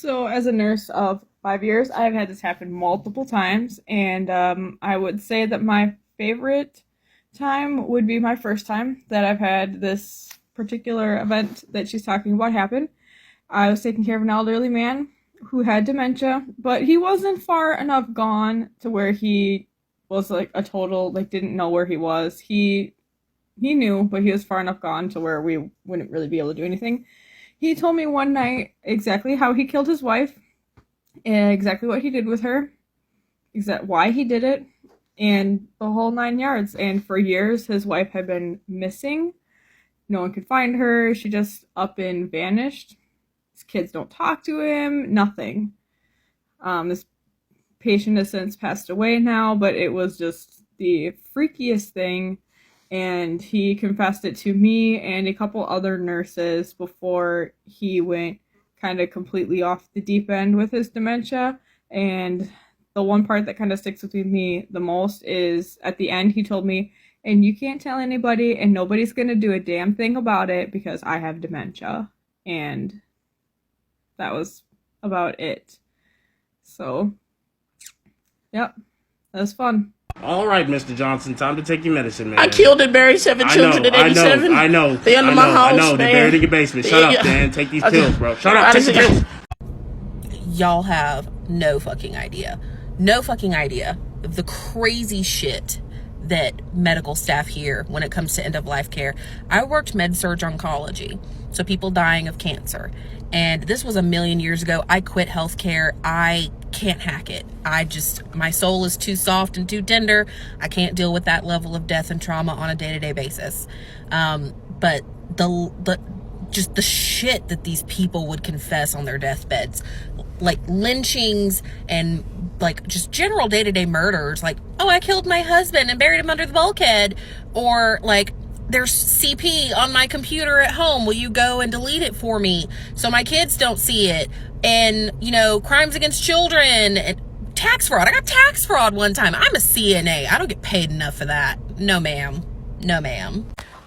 So, as a nurse of 5 years, I've had this happen multiple times, and I would say that my favorite time would be my first time that I've had this particular event that she's talking about happen. I was taking care of an elderly man who had dementia, but he wasn't far enough gone to where he was like a total like didn't know where he was. He knew, but he was far enough gone to where we wouldn't really be able to do anything. He told me one night exactly how he killed his wife, and exactly what he did with her, why he did it, and the whole 9 yards. And for years, his wife had been missing. No one could find her. She just up and vanished. His kids don't talk to him. Nothing. This patient has since passed away now, but it was just the freakiest thing. And he confessed it to me and a couple other nurses before he went kind of completely off the deep end with his dementia. And the one part that kind of sticks with me the most is at the end, he told me, and you can't tell anybody, and nobody's going to do a damn thing about it because I have dementia. And that was about it. So, yep, that was fun. All right, Mr. Johnson, time to take your medicine, man. I killed and buried seven children in '87. I know. They under my house, I know. They're man. buried in your basement. Shut up, man. Take these Okay. pills, bro. Shut up. Take the pills. Y'all have no fucking idea. No fucking idea of the crazy shit that medical staff hear when it comes to end-of-life care. I worked med-surg oncology, so people dying of cancer. And this was a million years ago. I quit healthcare. I can't hack it. My soul is too soft and too tender. I can't deal with that level of death and trauma on a day-to-day basis. But just the shit that these people would confess on their deathbeds, like lynchings and like just general day-to-day murders, like, oh, I killed my husband and buried him under the bulkhead, or like, there's CP on my computer at home, will you go and delete it for me so my kids don't see it? And crimes against children and tax fraud. I got tax fraud one time. I'm a CNA. I don't get paid enough for that. No ma'am.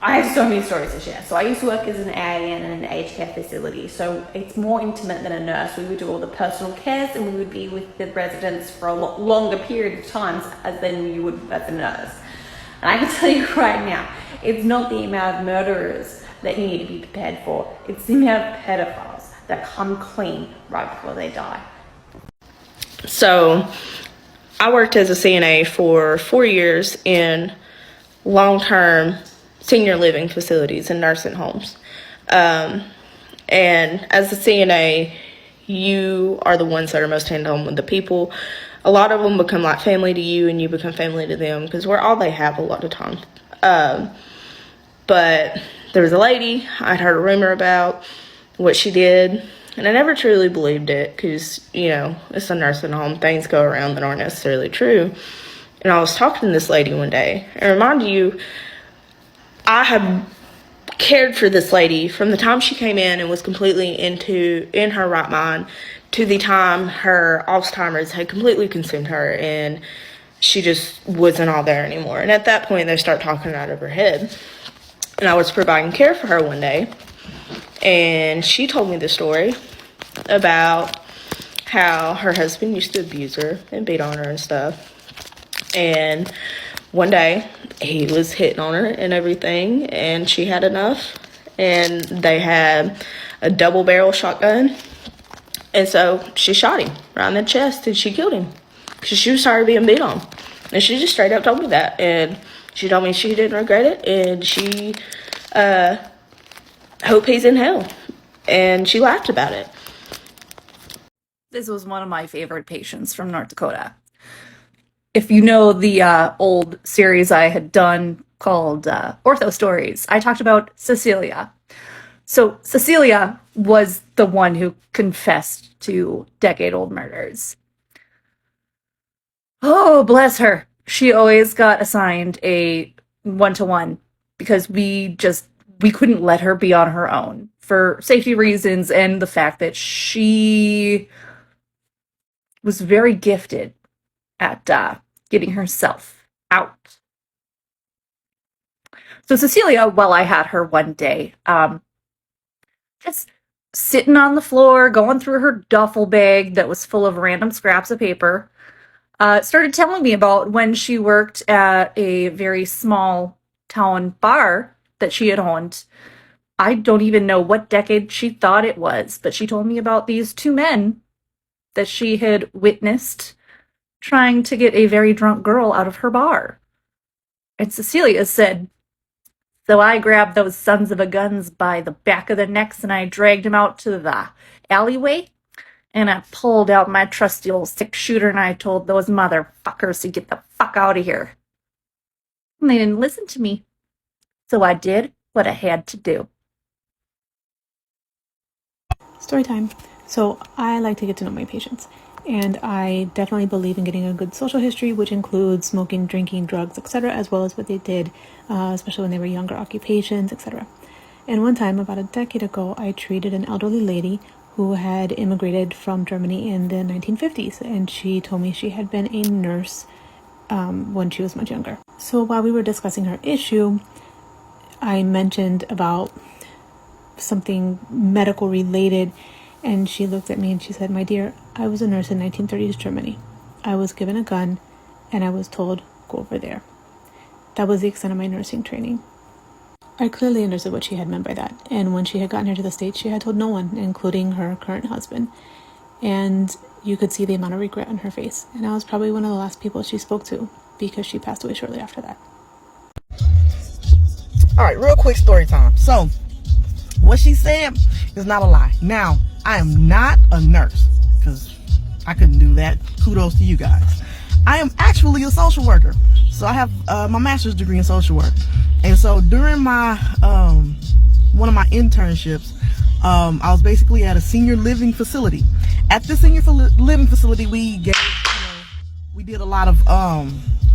I have so many stories to share. So I used to work as an AAN in an aged care facility. So it's more intimate than a nurse. We would do all the personal cares and we would be with the residents for a longer period of times than you would as a nurse. And I can tell you right now, it's not the amount of murderers that you need to be prepared for. It's the amount of pedophiles that come clean right before they die. So I worked as a CNA for 4 years in long-term senior living facilities and nursing homes. And as a CNA, you are the ones that are most hands-on with the people. A lot of them become like family to you and you become family to them because we're all they have a lot of times. But there was a lady I'd heard a rumor about what she did, and I never truly believed it because, it's a nursing home. Things go around that aren't necessarily true. And I was talking to this lady one day. And remind you, I have cared for this lady from the time she came in and was completely in her right mind to the time her Alzheimer's had completely consumed her and she just wasn't all there anymore. And at that point, they start talking out of her head. And I was providing care for her one day, and she told me the story about how her husband used to abuse her and beat on her and stuff. And one day, he was hitting on her and everything, and she had enough. And they had a double-barrel shotgun. And so she shot him right in the chest, and she killed him because she was tired of being beat on. And she just straight up told me that. And she told me she didn't regret it, and she hope he's in hell. And she laughed about it. This was one of my favorite patients from North Dakota. If you know the old series I had done called Ortho Stories, I talked about Cecilia. So Cecilia was the one who confessed to decade-old murders. Oh, bless her. She always got assigned a one-to-one because we couldn't let her be on her own for safety reasons and the fact that she was very gifted at getting herself out. So Cecilia, while I had her one day, just sitting on the floor, going through her duffel bag that was full of random scraps of paper. Started telling me about when she worked at a very small town bar that she had owned. I don't even know what decade she thought it was, but she told me about these two men that she had witnessed trying to get a very drunk girl out of her bar. And Cecilia said, so I grabbed those sons of a guns by the back of the necks and I dragged them out to the alleyway. And I pulled out my trusty old 6-shooter and I told those motherfuckers to get the fuck out of here. And they didn't listen to me. So I did what I had to do. Story time. So I like to get to know my patients. And I definitely believe in getting a good social history, which includes smoking, drinking, drugs, etc., as well as what they did, especially when they were younger, occupations, etc. And one time, about a decade ago, I treated an elderly lady who had immigrated from Germany in the 1950s, and she told me she had been a nurse when she was much younger. So while we were discussing her issue, I mentioned about something medical related, and she looked at me and she said, my dear, I was a nurse in 1930s Germany. I was given a gun and I was told, go over there. That was the extent of my nursing training. I clearly understood what she had meant by that. And when she had gotten here to the States, she had told no one, including her current husband. And you could see the amount of regret on her face. And I was probably one of the last people she spoke to because she passed away shortly after that. All right, real quick story time. So, what she said is not a lie. Now, I am not a nurse because I couldn't do that. Kudos to you guys. I am actually a social worker. So I have my master's degree in social work. And so during my one of my internships, I was basically at a senior living facility. At the senior living facility, we did a lot of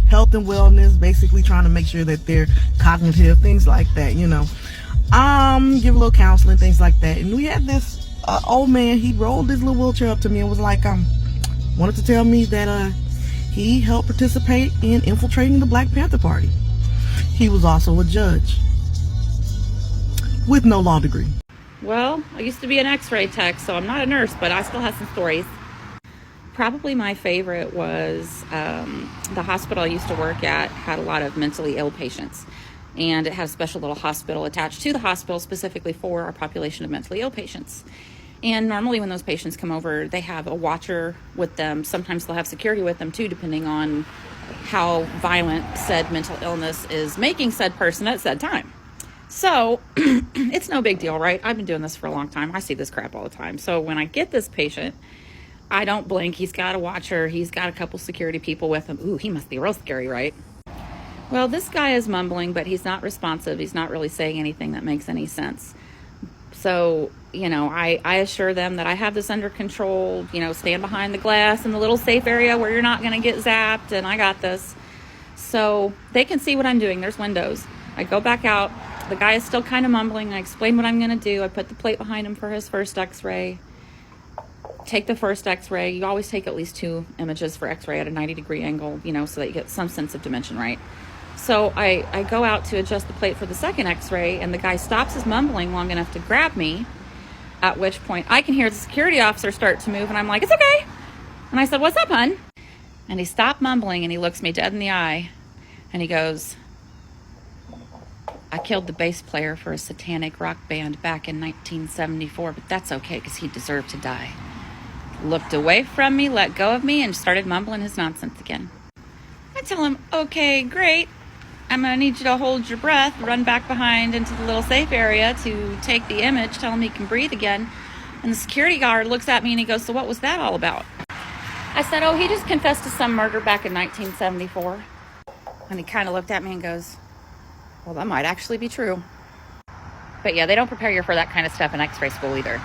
health and wellness, basically trying to make sure that they're cognitive, things like that, give a little counseling, things like that. And we had this old man. He rolled his little wheelchair up to me and was like, wanted to tell me that he helped participate in infiltrating the Black Panther Party. He was also a judge with no law degree. Well, I used to be an x-ray tech, so I'm not a nurse, but I still have some stories. Probably my favorite was the hospital I used to work at had a lot of mentally ill patients. And it had a special little hospital attached to the hospital specifically for our population of mentally ill patients. And normally when those patients come over, they have a watcher with them. Sometimes they'll have security with them too, depending on how violent said mental illness is making said person at said time. So it's no big deal, right? I've been doing this for a long time. I see this crap all the time. So when I get this patient, I don't blink. He's got a watcher. He's got a couple security people with him. Ooh, he must be real scary, right? Well, this guy is mumbling, but he's not responsive. He's not really saying anything that makes any sense. So, I assure them that I have this under control, stand behind the glass in the little safe area where you're not going to get zapped, and I got this. So they can see what I'm doing. There's windows. I go back out. The guy is still kind of mumbling. I explain what I'm going to do. I put the plate behind him for his first x-ray. Take the first x-ray. You always take at least 2 images for x-ray at a 90-degree angle, so that you get some sense of dimension, right? So I go out to adjust the plate for the second x-ray, and the guy stops his mumbling long enough to grab me, at which point I can hear the security officer start to move, and I'm like, it's okay. And I said, what's up, hun? And he stopped mumbling, and he looks me dead in the eye, and he goes, I killed the bass player for a satanic rock band back in 1974, but that's okay, because he deserved to die. Looked away from me, let go of me, and started mumbling his nonsense again. I tell him, okay, great. I'm going to need you to hold your breath, run back behind into the little safe area to take the image, tell him he can breathe again. And the security guard looks at me and he goes, so what was that all about? I said, oh, he just confessed to some murder back in 1974. And he kind of looked at me and goes, well, that might actually be true. But yeah, they don't prepare you for that kind of stuff in x-ray school either.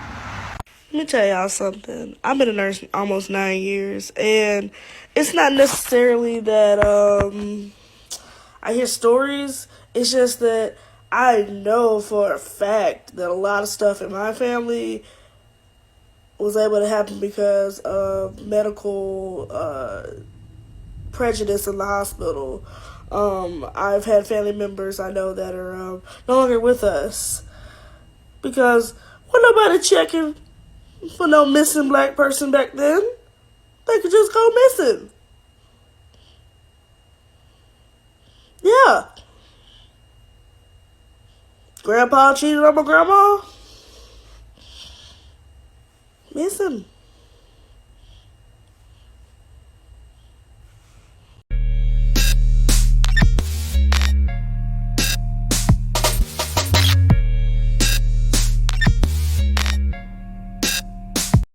Let me tell y'all something. I've been a nurse almost 9 years, and it's not necessarily that I hear stories. It's just that I know for a fact that a lot of stuff in my family was able to happen because of medical prejudice in the hospital. I've had family members I know that are no longer with us because Well, nobody checking for no missing black person back then. They could just go missing. Yeah. Grandpa cheated on my grandma. Missing.